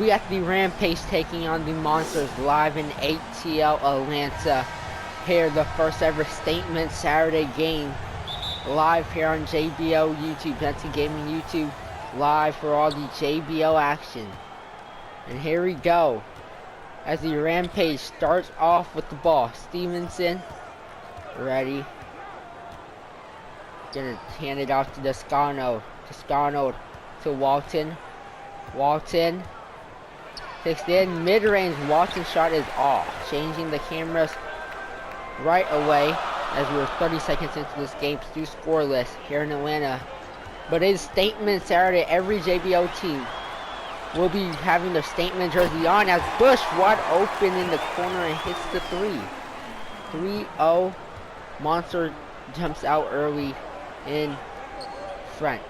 We got the Rampage taking on the Monsters live in ATL Atlanta. Here, the first ever Statement Saturday game. Live here on JBO YouTube, Benson Gaming YouTube. Live for all the JBO action. And here we go. As the Rampage starts off with the ball. Stevenson, ready. Gonna hand it off to Toscano. Toscano to Walton. Walton. Fixed in, mid-range, Walton's shot is off. Changing the cameras right away as we're 30 seconds into this game, still scoreless here in Atlanta. But it's Statement Saturday. Every JBO team will be having their Statement jersey on as Bush wide open in the corner and hits the 3. 3-0. Monster jumps out early in front.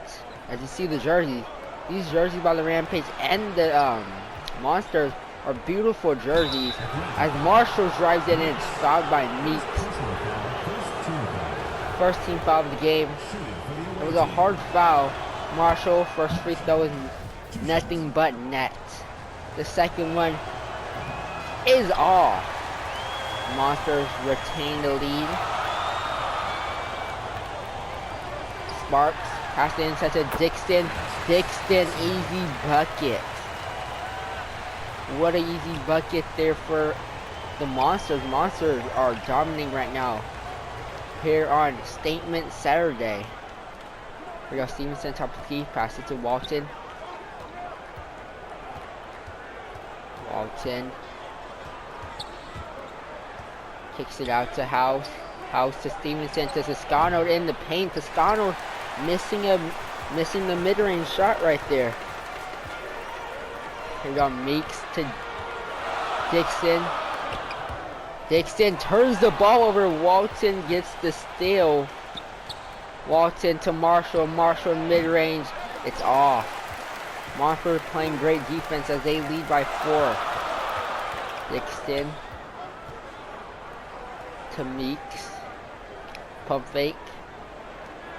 As you see the jerseys, these jerseys by the Rampage and the Monsters are beautiful jerseys. As Marshall drives in and it's fouled by Meeks. First team foul of the game. It was a hard foul. Marshall, first free throw is nothing but net. The second one is off. Monsters retain the lead. Sparks pass the inside to Dixon. Dixon, easy bucket. What an easy bucket there for the Monsters. Monsters are dominating right now here on Statement Saturday. We got Stevenson top of the key, pass it to Walton. Walton kicks it out to House. House to Stevenson to Toscano in the paint. Toscano missing the mid-range shot right there. Here we go, Meeks to Dixon. Dixon turns the ball over. Walton gets the steal. Walton to Marshall. Marshall mid-range. It's off. Monster playing great defense as they lead by 4. Dixon to Meeks. Pump fake.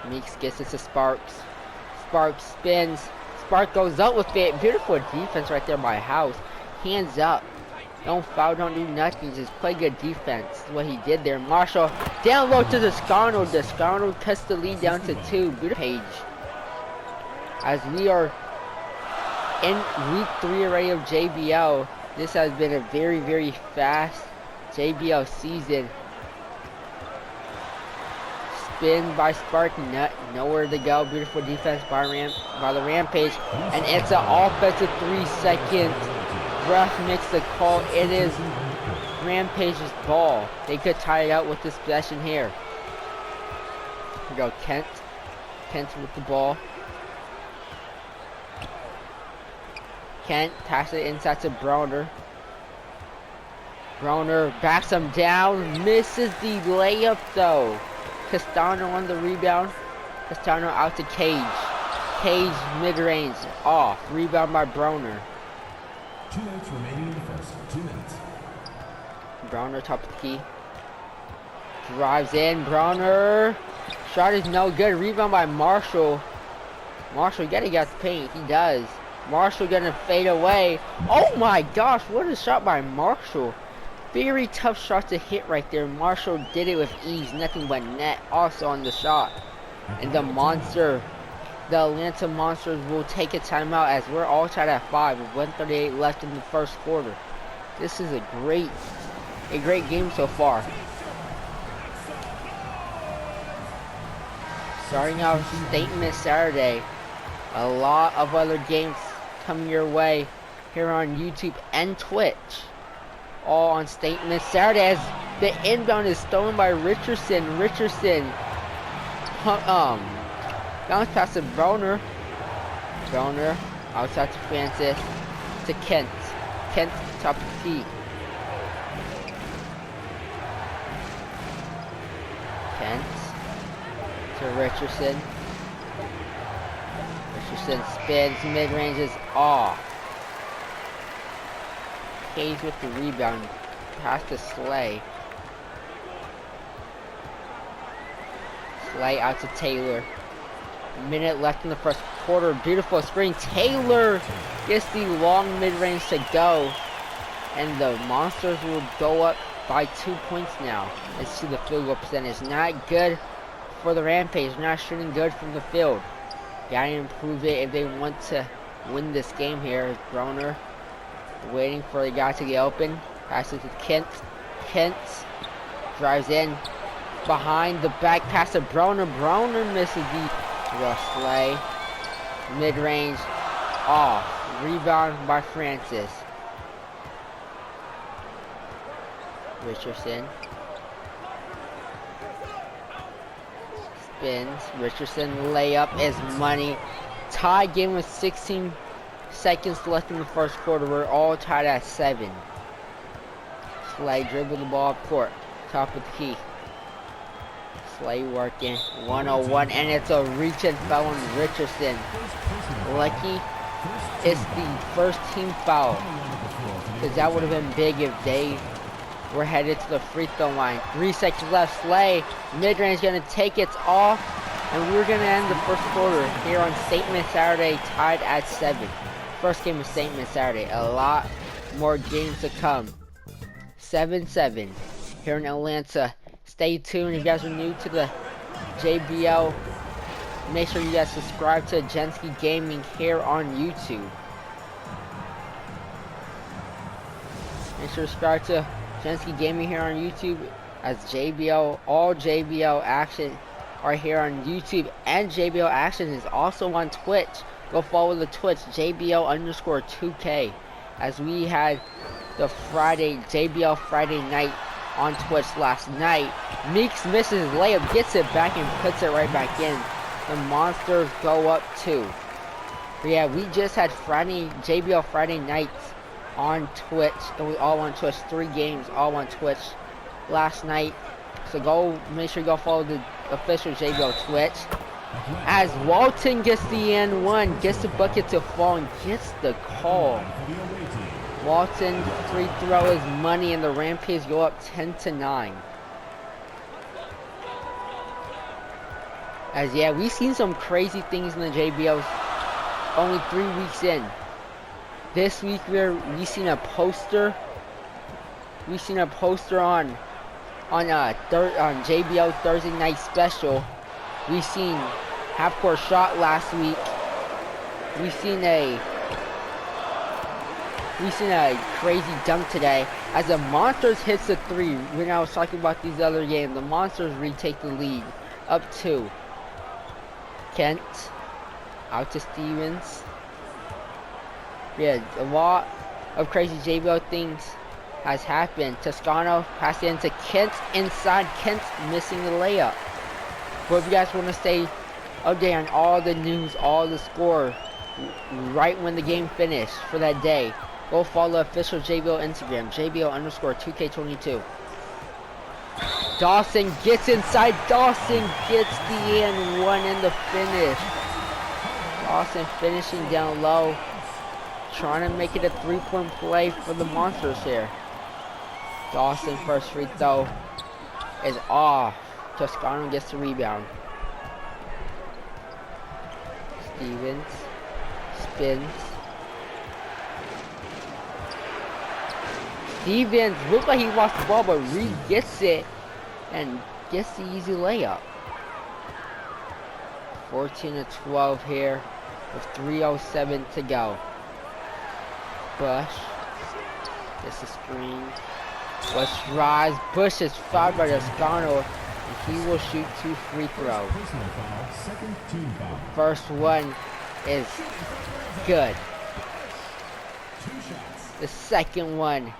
Meeks gets it to Sparks. Sparks spins. Spark goes up with it. Beautiful defense right there by House. Hands up. Don't foul, don't do nothing. Just play good defense. That's what he did there. Marshall down low to Toscano. Toscano cuts the lead down to 2. Beautiful page. As we are in week 3 already of JBL, this has been a very, very fast JBL season. Spin by Spark, nowhere to go. Beautiful defense by the Rampage, and it's an offensive 3-second. Ref makes the call. It is Rampage's ball. They could tie it out with this possession here. Here we go, Kent. Kent with the ball. Kent passes it inside to Browner. Browner backs him down, misses the layup though. Castano on the rebound. Castano out to Cage. Cage mid-range off. Rebound by Browner. 2 minutes remaining in the first. 2 minutes. Browner top of the key. Drives in. Browner. Shot is no good. Rebound by Marshall. Marshall, you gotta get the paint. He does. Marshall gonna fade away. Oh my gosh, what a shot by Marshall. Very tough shot to hit right there. Marshall did it with ease, nothing but net also on the shot. And the Atlanta Monsters will take a timeout as we're all tied at 5 with 1:38 left in the first quarter. This is a great game so far. Starting out Statement Saturday. A lot of other games coming your way here on YouTube and Twitch. All on Statement Saturday as the inbound is stolen by Richardson. Richardson bounce pass to Browner. Browner outside to Francis to Kent. Kent top of the key. Kent to Richardson. Richardson spins, mid-range is off. Cage with the rebound. Pass to Slay. Slay out to Taylor. Minute left in the first quarter. Beautiful screen. Taylor gets the long mid-range to go. And the Monsters will go up by 2 points now. Let's see the field goal percentage. Not good for the Rampage. Not shooting good from the field. Gotta improve it if they want to win this game here. Broner waiting for the guy to get open. Passes to Kent. Kent drives in. Behind the back pass to Broner. Broner misses the Slay. Mid-range off. Rebound by Francis. Richardson. Spins. Richardson layup is money. Tie game with 16 seconds left in the first quarter. We're all tied at 7. Slay dribble the ball up court. Top of the key. Slay working. 101 and it's a reach and foul on Richardson. Lucky it's the first team foul. Because that would have been big if they were headed to the free throw line. 3 seconds left. Slay. Mid-range gonna take it off. And we're gonna end the first quarter here on Statement Saturday, tied at 7. First game of Statement Saturday. A lot more games to come. 7-7 here in Atlanta. Stay tuned. If you guys are new to the JBL, make sure you guys subscribe to Jensky Gaming here on YouTube. Make sure to subscribe to Jensky Gaming here on YouTube, as JBL, all JBL action are here on YouTube, and JBL action is also on Twitch. Go follow the Twitch, JBL_2K, as we had the JBL Friday night on Twitch last night. Meeks misses his layup, gets it back and puts it right back in. The Monsters go up 2. But yeah, we just had JBL Friday nights on Twitch. It was all on Twitch. 3 games all on Twitch last night. So make sure you go follow the official JBL Twitch. As Walton gets the N1, gets the bucket to fall and gets the call. Walton free throw is money and the Rampage go up 10-9. As yeah, we've seen some crazy things in the JBLs only 3 weeks in. This week we seen a poster. We seen a poster on JBL Thursday night special. We seen half court shot last week. We seen a crazy dunk today as the Monsters hits a 3. When I was talking about these other games, the Monsters retake the lead, up 2. Kent out to Stevens. Yeah, a lot of crazy JBL things has happened. Toscano passed it into Kent inside. Kent missing the layup. But if you guys want to stay updated on all the news, all the score, right when the game finished for that day, go follow official JBL Instagram, JBL_2K22. Dawson gets inside. Dawson gets the N1 in the finish. Dawson finishing down low, trying to make it a 3-point play for the Monsters here. Dawson first free throw is off. Toscano gets the rebound. Stevens spins. Stevens looks like he lost the ball, but Reed gets it and gets the easy layup. 14-12 here with 3:07 to go. Bush gets the screen. Bush drives. Bush is fouled by Toscano, and he will shoot 2 free throws. First one is good. The second one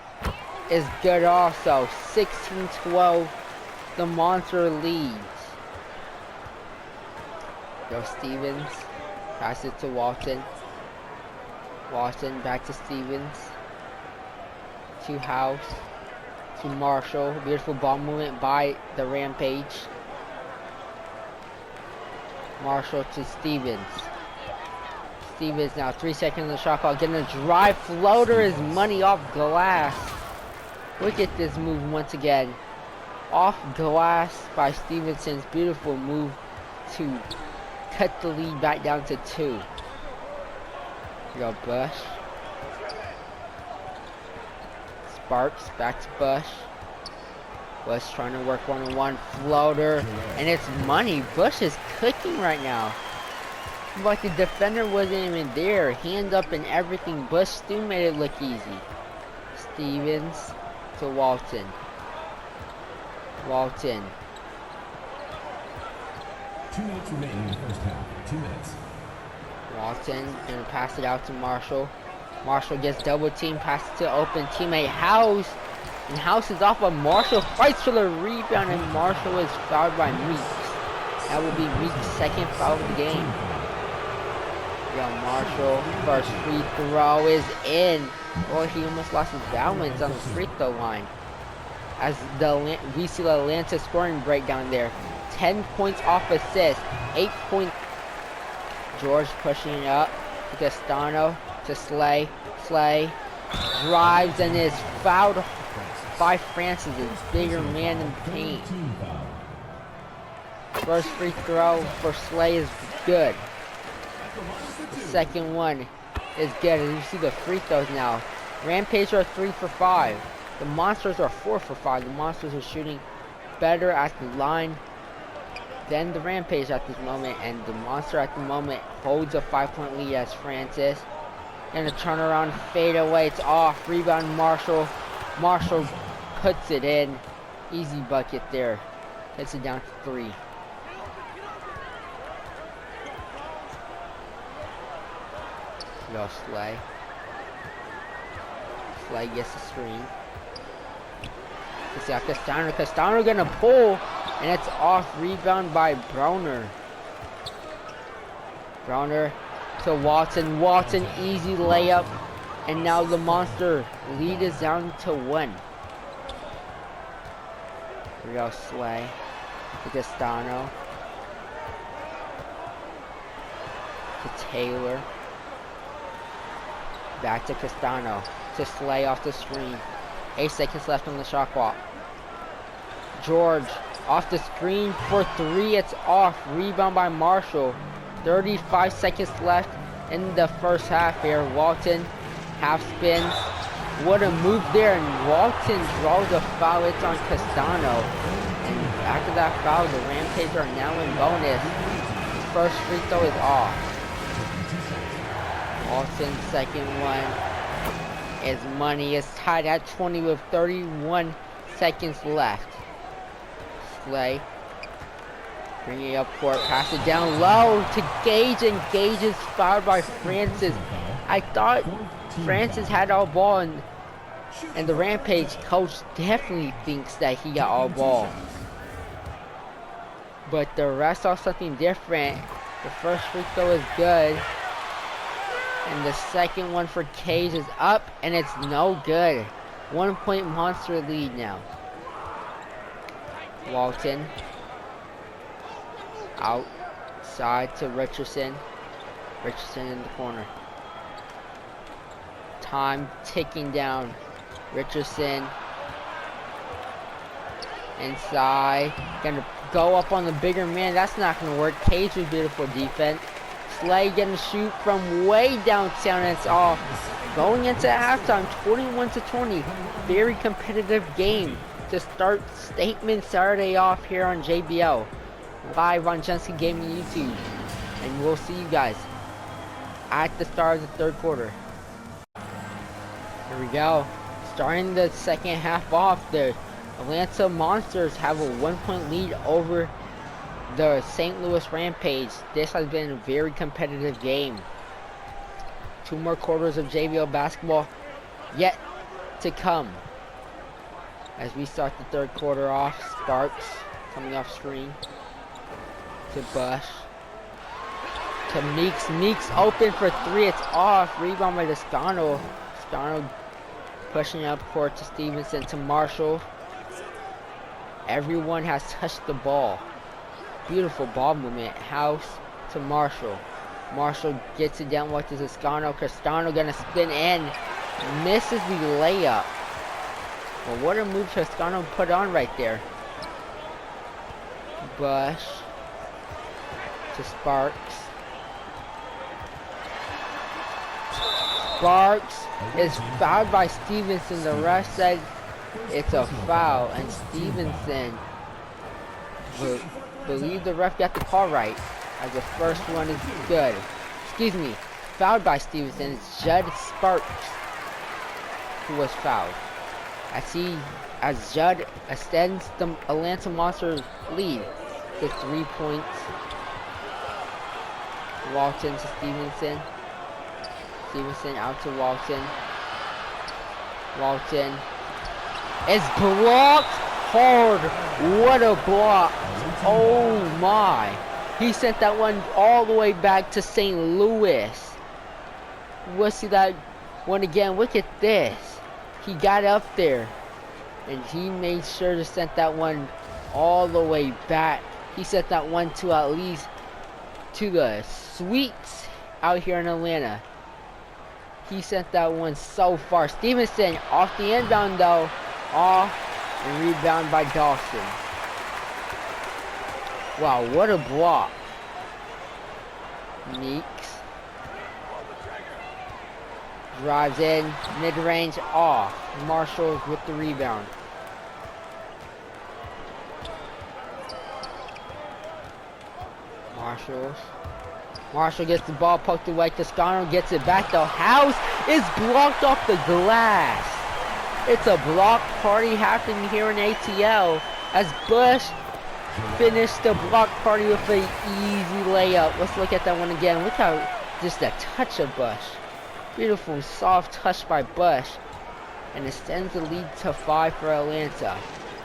is good also. 16-12. The Monster leads. Go Stevens. Pass it to Walton. Walton back to Stevens. To House. To Marshall. Beautiful ball movement by the Rampage. Marshall to Stevens. Stevens now 3 seconds on the shot clock. Getting a drive. Floater is money off glass. Look at this move once again. Off glass by Stevenson's beautiful move to cut the lead back down to 2. Here we go, Bush. Sparks, back to Bush. Bush trying to work one-on-one floater, and it's money. Bush is cooking right now. But the defender wasn't even there. Hand up and everything. Bush still made it look easy. Stevens to Walton. Walton. 2 minutes remaining in the first half. 2 minutes. Walton gonna pass it out to Marshall. Marshall gets double team, passes to open teammate House. And House is off, but Marshall fights for the rebound, and Marshall is fouled by Meeks. That will be Meeks' second foul of the game. Yeah, Marshall, first free throw is in. Oh, he almost lost his balance on the free throw line. As we see the Atlanta scoring breakdown there. 10 points off assist, 8 points. George pushing it up to Castano, to Slay. Slay drives and is fouled by Francis, a bigger man in the paint. First free throw for Slay is good. The second one is good. And you see the free throws now. Rampage are 3 for 5. The Monsters are 4 for 5. The Monsters are shooting better at the line than the Rampage at this moment. And the Monster at the moment holds a 5-point lead as Francis. And a turnaround fade away. It's off. Rebound Marshall. Marshall puts it in. Easy bucket there. Hits it down to 3. Go Slay. Slay gets the screen. It's out Castano. Castano gonna pull, and it's off. Rebound by Browner. Browner to Watson. Watson, easy layup. And now the Monster lead is down to 1. Here we go, Slay. To Castano. To Taylor. Back to Castano. To Slay off the screen. 8 seconds left on the shot clock. George off the screen for 3. It's off. Rebound by Marshall. 35 seconds left in the first half here. Walton half spins. What a move there. And Walton draws a foul. It's on Castano. And after that foul, the Rampage are now in bonus. First free throw is off. Walton's second one is money. It's tied at 20 with 31 seconds left. Slay. Bring it up court. Pass it down low to Gage. And Gage is fouled by Francis. I thought Francis had all ball. And the Rampage coach definitely thinks that he got all ball. But the rest saw something different. The first free throw is good. And the second one for Cage is up, and it's no good. 1-point Monster lead now. Walton. Outside to Richardson. Richardson in the corner. Time ticking down. Richardson. Inside. Gonna go up on the bigger man. That's not gonna work. Cage with beautiful defense. Slay gonna shoot from way downtown, and it's off. Going into halftime, 21-20. Very competitive game to start Statement Saturday off here on JBL. Live on Jensen Gaming YouTube. And we'll see you guys at the start of the third quarter. Here we go. Starting the second half off, the Atlanta Monsters have a 1-point lead over the St. Louis Rampage. This has been a very competitive game. 2 more quarters of JBL basketball yet to come. As we start the third quarter off, Sparks coming off screen to Bush to Meeks. Meeks open for 3. It's off. Rebound by Castano. Castano pushing up court to Stevenson to Marshall. Everyone has touched the ball. Beautiful ball movement. House to Marshall. Marshall gets it down with Castano. Castano gonna spin in. Misses the layup. Well, what a move Castano put on right there. Bush to Sparks. Sparks is fouled by Stevenson. The ref said it's a foul, and Stevenson believe the ref got the call right, as the first one is good. Excuse me, fouled by Stevenson. It's Judd Sparks who was fouled. As Judd extends the Atlanta Monsters lead to 3 points. Walton to Stevenson. Stevenson out to Walton. Walton is blocked hard. What a block. Oh my. He sent that one all the way back to St. Louis. We'll see that one again. Look at this. He got up there and he made sure to send that one all the way back. He sent that one to at least to the suites out here in Atlanta. He sent that one so far. Stevenson off the inbound though. Off and rebound by Dawson. Wow, what a block. Meeks drives in, mid-range off. Marshall with the rebound. Marshall gets the ball poked away. Toscano gets it back. The house is blocked off the glass. It's a block party happening here in ATL as Bush finished the block party with an easy layup. Let's look at that one again. Look how just a touch of Bush. Beautiful soft touch by Bush. And extends the lead to 5 for Atlanta.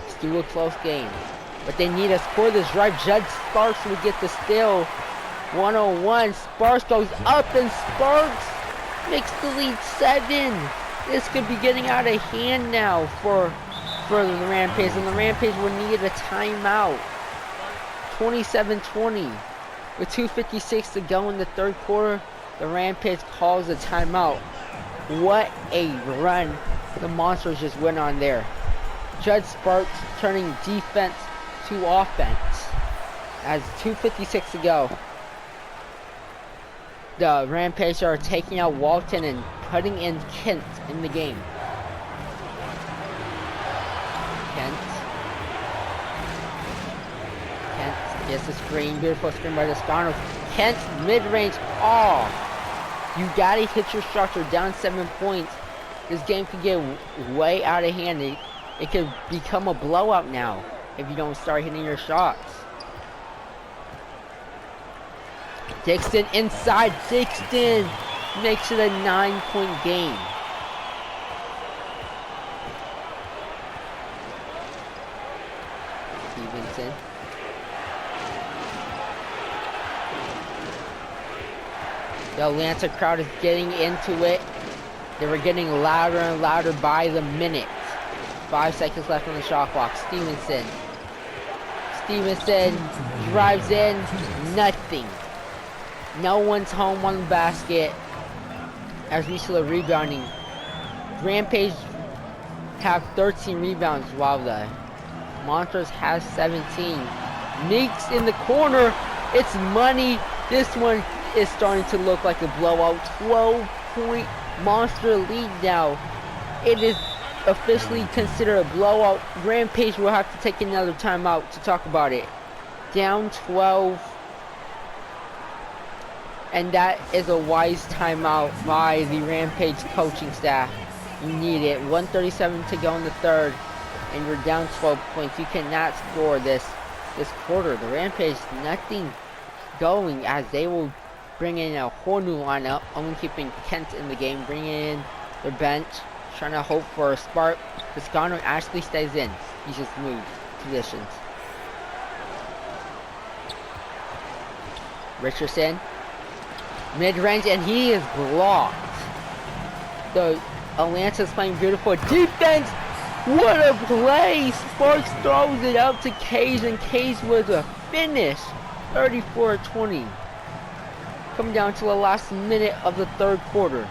Still a close game. But they need to score this drive. Judd Sparks will get the steal. 101. Sparks goes up and Sparks makes the lead 7. This could be getting out of hand now for the Rampage. And the Rampage will need a timeout. 27-20. With 2:56 to go in the third quarter, the Rampage calls a timeout. What a run the Monsters just went on there. Judd Sparks turning defense to offense. As 2:56 to go. The Rampage are taking out Walton and putting in Kent in the game. Kent gets the screen. Beautiful screen by Toscano. Kent mid-range off. You gotta hit your structure. Down 7 points. This game could get way out of hand. It could become a blowout now if you don't start hitting your shots. Dixon inside. Dixon makes it a 9-point game. Stevenson. The Atlanta crowd is getting into it. They were getting louder and louder by the minute. 5 seconds left on the shot clock. Stevenson drives in. Nothing. No one's home on the basket. As we see the rebounding. Rampage have 13 rebounds while the Monsters has 17. Meeks in the corner. It's money. This one is starting to look like a blowout. 12-point Monster lead now. It is officially considered a blowout. Rampage will have to take another timeout to talk about it. Down 12. And that is a wise timeout by the Rampage coaching staff. You need it. 1:37 to go in the third. And you're down 12 points. You cannot score this quarter. The Rampage, nothing going as they will bring in a whole new lineup. Only keeping Kent in the game. Bringing in their bench. Trying to hope for a spark. Toscano actually stays in. He just moved positions. Richardson. Mid-range, and he is blocked. The Atlanta's playing beautiful defense. What a play! Sparks throws it up to Cage, and Cage with a finish. 34-20. Coming down to the last minute of the third quarter.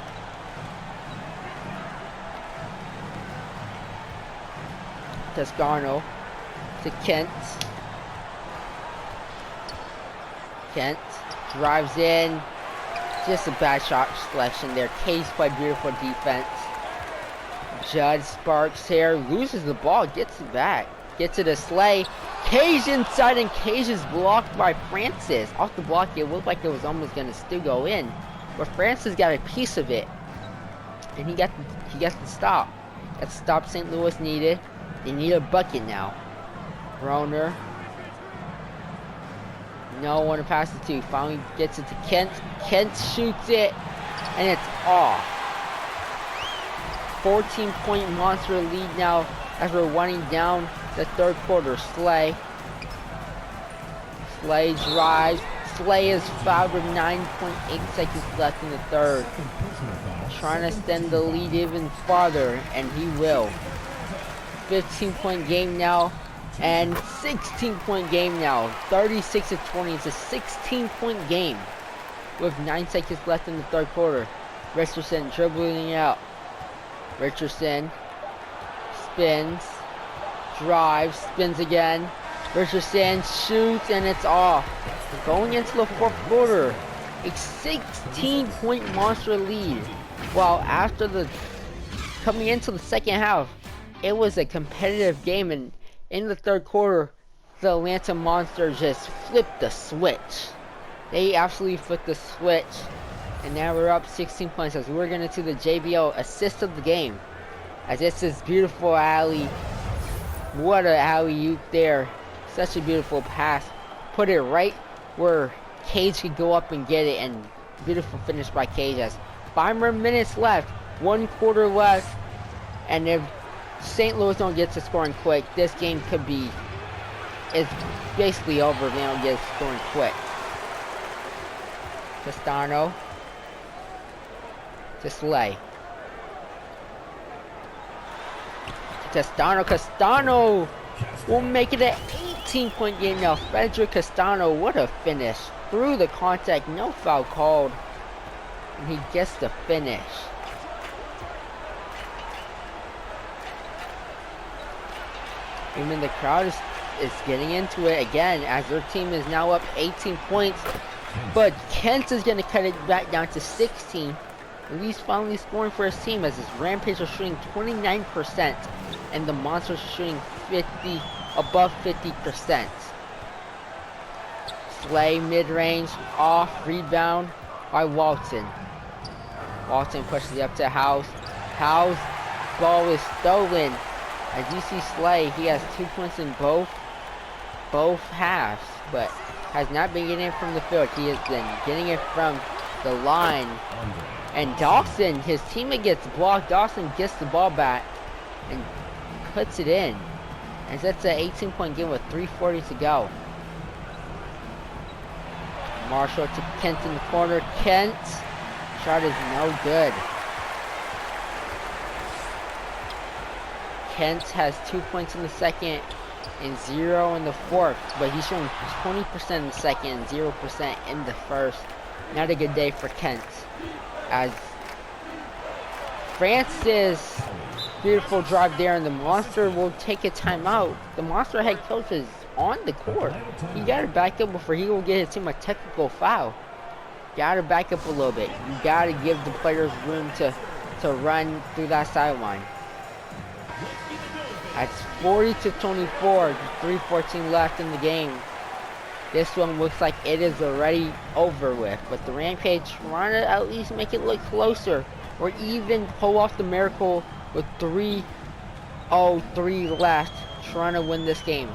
Toscano to Kent. Kent Drives in. Just a bad shot selection there. Cage played beautiful defense. Judd Sparks here. Loses the ball. Gets it back. Gets it to Slay. Cage inside, and Cage is blocked by Francis. Off the block, it looked like it was almost going to still go in. But Francis got a piece of it. And he got the stop. That stop St. Louis needed. They need a bucket now. Broner. No one to pass it to. Finally gets it to Kent. Kent shoots it. And it's off. 14-point Monster lead now as we're winding down the third quarter. Slay drives. Slay is fouled with 9.8 seconds left in the third. Trying to extend the lead even farther, and he will. 15-point game now, and 16-point game now. 36-20. It's a 16-point game with 9 seconds left in the third quarter. Richardson dribbling it out. Richardson spins, drives, spins again. Richardson shoots, and it's off. Going into the fourth quarter, a 16-point Monster lead. While coming into the second half, it was a competitive game, and in the third quarter, the Atlanta Monster just flipped the switch. They absolutely flipped the switch. And now we're up 16 points as we're going to the JBL assist of the game. As it's this beautiful alley. What an alley-oop there. Such a beautiful pass. Put it right where Cage could go up and get it. And beautiful finish by Cage. As 5 more minutes left. 1 quarter left. And if St. Louis don't get to scoring quick, this game could be... It's basically over if they don't get scoring quick. Castano. To Slay. Castano will make it an 18-point game now. Frederick Castano, what a finish. Through the contact, no foul called. And he gets the finish. Even the crowd is getting into it again as their team is now up 18 points. But Kent is going to cut it back down to 16. And he's finally scoring for his team as his Rampage are shooting 29% and the Monsters are shooting above 50%. Slay mid-range, off, rebound by Walton. Walton pushes it up to House. House, ball is stolen. As you see Slay, he has 2 points in both halves, but has not been getting it from the field. He has been getting it from the line. And Dawson, his teammate gets blocked. Dawson gets the ball back and puts it in. And that's an 18-point game with 3:40 to go. Marshall to Kent in the corner. Kent, shot is no good. Kent has 2 points in the second and 0 in the fourth, but he's showing 20% in the second and 0% in the first. Not a good day for Kent. As Francis, beautiful drive there, and the Monster will take a timeout. The Monster head coach is on the court. You gotta back up before he will get his team a technical foul. Gotta back up a little bit. You gotta give the players room to run through that sideline. That's 40-24, 3:14 left in the game. This one looks like it is already over with, but the Rampage trying to at least make it look closer, or even pull off the miracle with 3:03 left, trying to win this game.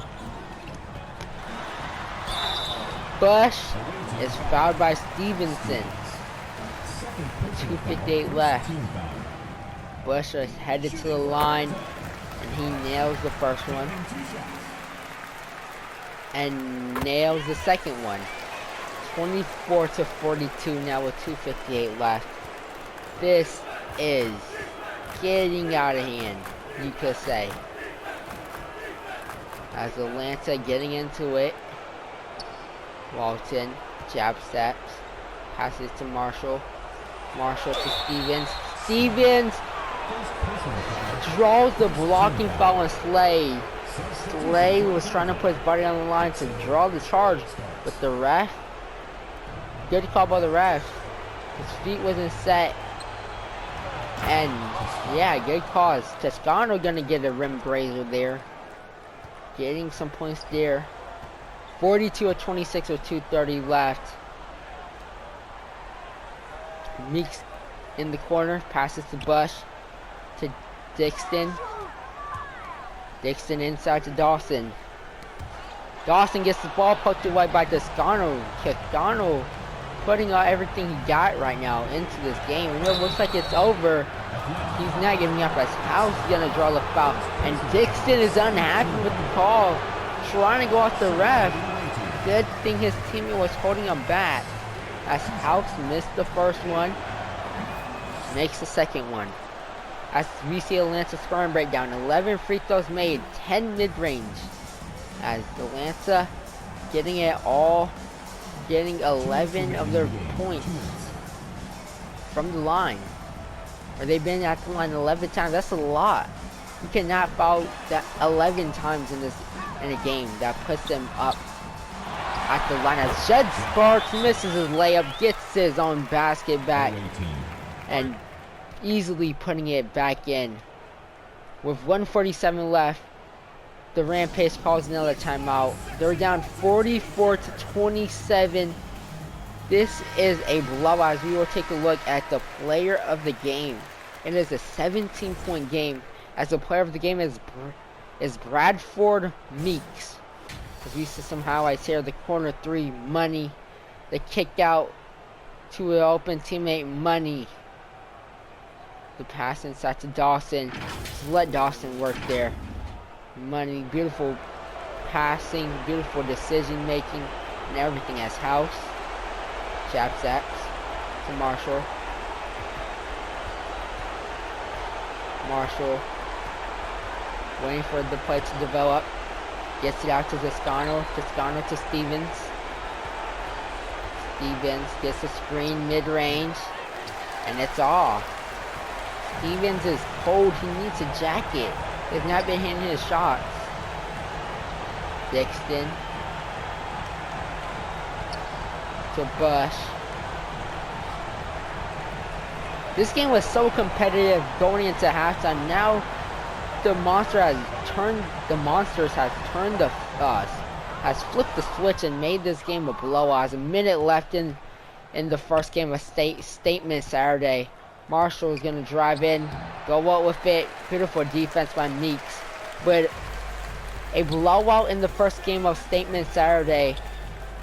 Bush is fouled by Stevenson. 2:58 left. Bush is headed to the line, and he nails the first one. And nails the second one. 24-42 now with 2:58 left. This is getting out of hand, you could say. As Atlanta getting into it. Walton, jab steps, passes to Marshall. Marshall to Stevens. Stevens draws the blocking foul on Slay. Slay was trying to put his body on the line to draw the charge, but the ref Good call by the ref. His feet wasn't set. And yeah, good cause. Toscano gonna get a rim grazer there. Getting some points there. 42 of 26 with 2:30 left. Meeks in the corner, passes to Bush, to Dixon. Dixon inside to Dawson. Dawson gets the ball poked away by Toscano. Toscano putting out everything he got right now into this game. And it looks like it's over. He's not giving up as House gonna draw the foul. And Dixon is unhappy with the call, trying to go off the ref. Good thing his teammate was holding him back, as House missed the first one, makes the second one. As we see Atlanta scoring breakdown, 11 free throws made, 10 mid-range. As Atlanta getting it all, getting 11 of their points from the line. Or they've been at the line 11 times. That's a lot. You cannot foul that 11 times in a game. That puts them up at the line. As Jed Sparks misses his layup, gets his own basket back, and easily putting it back in. With 1:47 left, the Rampage calls another timeout. They're down 44 to 27. This is a blowout. As we will take a look at the player of the game. It is a 17-point game. As the player of the game is Bradford Meeks. As we see some highlights here, the corner three, Money. The kick out to an open teammate, Money. The pass inside to Dawson. Just let Dawson work there. Money, beautiful passing, beautiful decision making, and everything as House. Jab sacks to Marshall. Marshall waiting for the play to develop. Gets it out to Toscano. Toscano to Stevens. Stevens gets a screen mid-range. And it's off. Stevens is cold. He needs a jacket. He's not been hitting his shots. Dixon to Bush. This game was so competitive going into halftime. Now the Monsters has flipped the switch and made this game a blowout. A minute left in the first game of Statement Saturday. Marshall is going to drive in, go out with it. Beautiful defense by Meeks. But a blowout in the first game of Statement Saturday.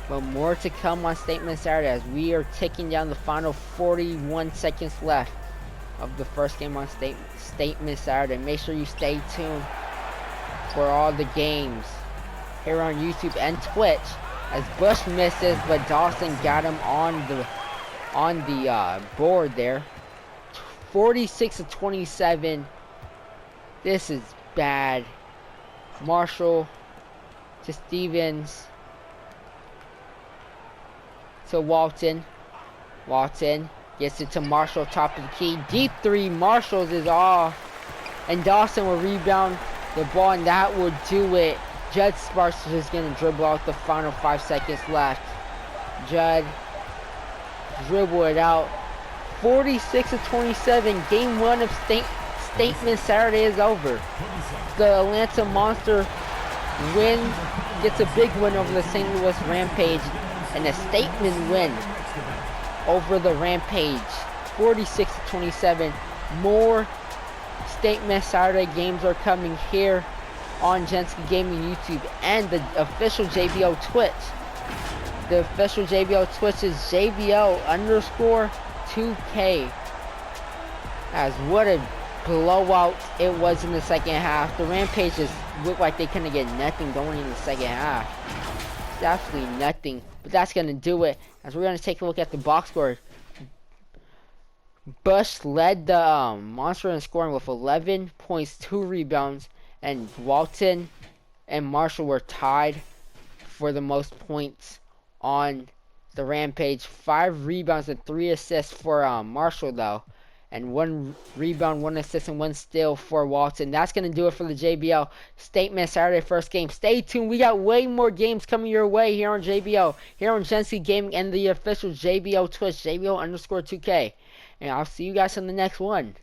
But more to come on Statement Saturday as we are ticking down the final 41 seconds left of the first game on Statement Saturday. Make sure you stay tuned for all the games here on YouTube and Twitch. As Bush misses, but Dawson got him on the board there. 46 to 27. This is bad. Marshall to Stevens to Walton. Walton gets it to Marshall, top of the key. Deep three. Marshall's is off. And Dawson will rebound the ball, and that will do it. Judd Sparks is just going to dribble out the final 5 seconds left. Judd dribble it out. 46 to 27. Game 1 of Statement Saturday is over. The Atlanta Monster gets a big win over the St. Louis Rampage, and a statement win over the Rampage. 46 to 27. More Statement Saturday games are coming here on Jenski Gaming YouTube and the official JBO Twitch. The official JBO Twitch is JBO_2K. As what a blowout it was in the second half. The Rampage just looked like they couldn't get nothing going in the second half. Absolutely nothing. But that's going to do it. As we're going to take a look at the box score. Bush led the Monster in scoring with 11 points, 2 rebounds. And Walton and Marshall were tied for the most points on the Rampage. 5 rebounds and 3 assists for Marshall though. and 1 rebound, 1 assist, and 1 steal for Walton. That's going to do it for the JBL Statement Saturday first game. Stay tuned. We got way more games coming your way here on JBL, here on Genski Gaming, and the official JBL Twitch, JBL_2K. And I'll see you guys in the next one.